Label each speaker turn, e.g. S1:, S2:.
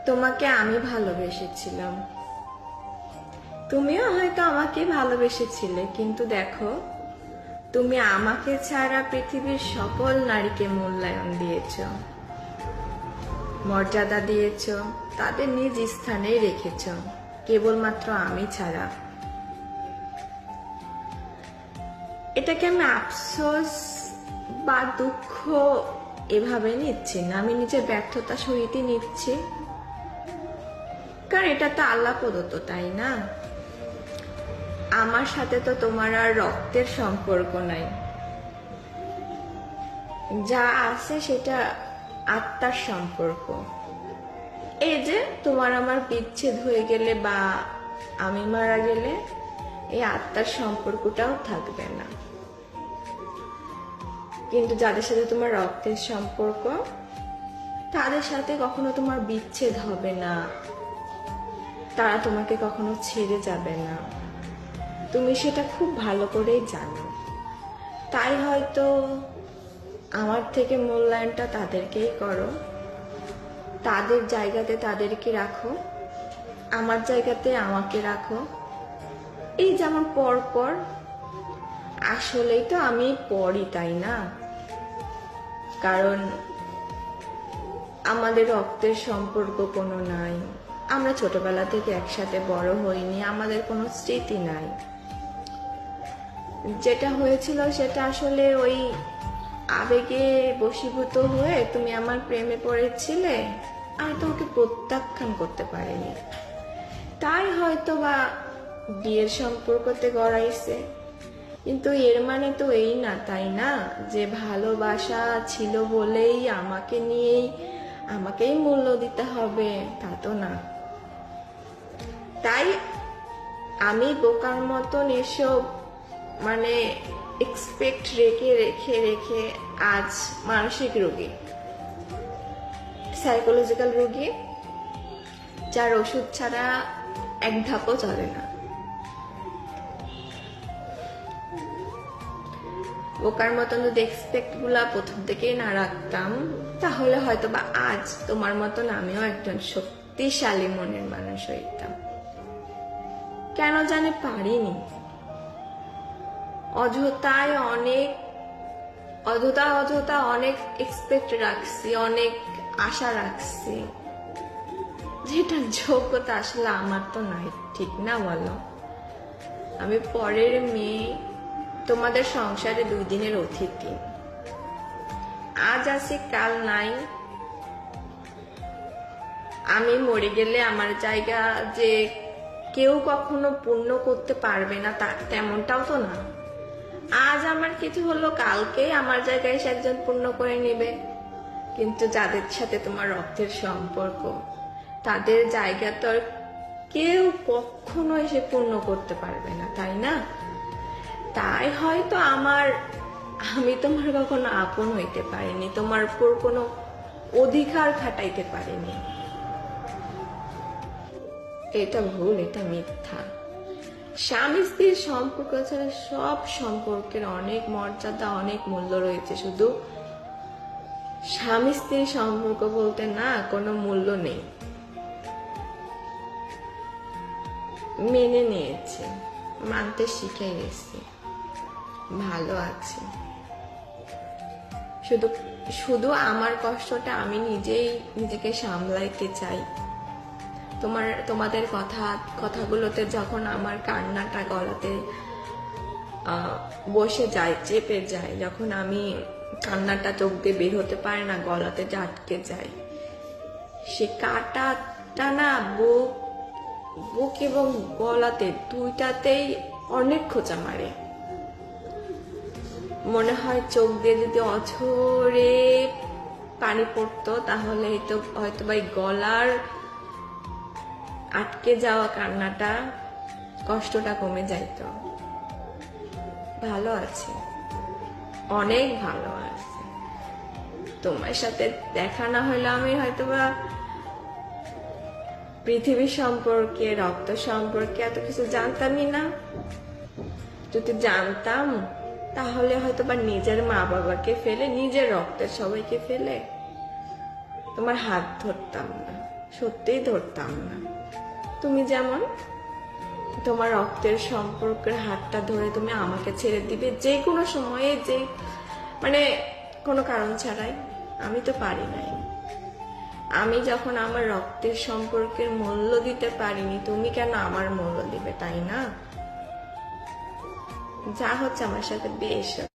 S1: তোমাকে আমি ভালোবেসেছিলাম, তুমিও হয়তো আমাকে ভালোবেসেছিলে, কিন্তু দেখো তুমি আমাকে ছাড়া পৃথিবীর সকল নারীকে মূল্যায়ন দিয়েছ, মর্যাদা দিয়েছ, তাদের নিজ স্থানেই রেখেছ, কেবলমাত্র আমি ছাড়া। এটাকে আমি আফসোস বা দুঃখ এভাবে নিচ্ছি না, আমি নিজের ব্যর্থতা সহিতই নিচ্ছি, কারণ এটা তো আল্লাহ প্রদত্ত, তাই না? আমার সাথে তো তোমার আর রক্তের সম্পর্ক নাই, যা আছে সেটা আত্মার সম্পর্ক। এই যে তোমার আমার বিচ্ছেদ হয়ে গেলে বা আমি মারা গেলে এই আত্মার সম্পর্কটাও থাকবে না, কিন্তু যাদের সাথে তোমার রক্তের সম্পর্ক তাদের সাথে কখনো তোমার বিচ্ছেদ হবে না, তারা তোমাকে কখনো ছেড়ে যাবে না, তুমি সেটা খুব ভালো করেই জানো। তাই হয়তো আমার থেকে মূল্যায়নটা তাদেরকেই করো, তাদের জায়গাতে তাদেরকে রাখো, আমার জায়গাতে আমাকে রাখো। এই যেমন পর পর, আসলেই তো আমি পরই, তাই না? কারণ আমাদের রক্তের সম্পর্ক কোনো নাই, আমরা ছোটবেলা থেকে একসাথে বড় হইনি, আমাদের কোনো স্মৃতি নাই। যেটা হয়েছিল সেটা আসলে ওই আবেগে বশীভূত হয়ে তুমি আমার প্রেমে পড়েছিলে, আমি তোমাকে প্রত্যাখ্যান করতে পারিনি, তাই হয়তো বা বিয়ের সম্পর্কতে গড়াইছে। কিন্তু এর মানে তো এই না, তাই না, যে ভালোবাসা ছিল বলেই আমাকে নিয়েই আমাকেই মূল্য দিতে হবে, তা তো না। তাই আমি বোকার মতন এসব মানে এক্সপেক্ট রেখে রেখে রেখে আজ মানসিক রোগী, সাইকোলজিক্যাল রোগী, যার ওষুধ ছাড়া এক ধাপও চলে না। বোকার মতন যদি এক্সপেক্ট গুলা প্রথম থেকেই না রাখতাম, তাহলে হয়তো বা আজ তোমার মতন আমিও একজন শক্তিশালী মনের মানুষ হইতাম। কেন জানি পারিনি, অযথা অনেক এক্সপেক্ট রাখছি, অনেক আশা রাখছি, যেটা যোগ্যতা আসলে আমার তো নাই, ঠিক না বলো? আমি পরের মেয়ে, তোমাদের সংসারে 2 দিনের অতিথি, আজ আছি কাল নাই। আমি মরে গেলে আমার জায়গা যে কেউ কখনো পূর্ণ করতে পারবে না, তেমনটাও তো না। আজ আমার কিছু হলো, কালকে আমার জায়গায় এসে একজন পূর্ণ করে নেবে, কিন্তু যাদের সাথে তোমার রক্তের সম্পর্ক তাদের জায়গা তো আর কেউ কখনো এসে পূর্ণ করতে পারবে না, তাই না? তাই হয়তো আমি তোমার কখনো আপন হইতে পারিনি, তোমার উপর কোনো অধিকার খাটাইতে পারিনি। এটা ভুল, এটা মিথ্যা। স্বামী স্ত্রীর সম্পর্ক ছাড়া সব সম্পর্কের অনেক মর্যাদা, অনেক মূল্য রয়েছে, শুধু স্বামী স্ত্রীর সম্পর্ক বলতে না কোনো মূল্য নেই। মেনে নিয়েছি, মানতে শিখে গেছি, ভালো আছি। শুধু আমার কষ্টটা আমি নিজেকে সামলাইতে চাই। তোমাদের কথাগুলোতে যখন আমার কান্নাটা গলাতে বসে যায়, চেপে যায়, যখন আমি কান্নাটা চোখ দিয়ে বের হতে পারে না, গলাতে আটকে যায়, সে কাটাটা না বুক এবং গলাতে দুইটাতেই অনেক খোঁচা মারে। মনে হয় চোখ দিয়ে যদি অঝরে পানি পড়তো, তাহলে হয়তো বা গলার আটকে যাওয়া কান্নাটা, কষ্টটা কমে যাইত। ভালো আছে, অনেক ভালো আছে। তোমার সাথে দেখা না হলে আমি হয়তোবা পৃথিবী সম্পর্কে, রক্ত সম্পর্কে এত কিছু জানতামই না। যদি জানতাম তাহলে হয়তোবা নিজের মা বাবাকে ফেলে, নিজের রক্তের সবাইকে ফেলে তোমার হাত ধরতাম না। সত্যিই ধরতাম না। তুমি যেমন তোমার রক্তের সম্পর্কের হাতটা ধরে তুমি আমাকে ছেড়ে দিবে যে কোনো সময়ে, যে মানে কোনো কারণ ছাড়াই, আমি তো পারি নাই। আমি যখন আমার রক্তের সম্পর্কের মূল্য দিতে পারিনি, তুমি কেন আমার মূল্য দিবে, তাই না? যা হচ্ছে আমার সাথে বেশ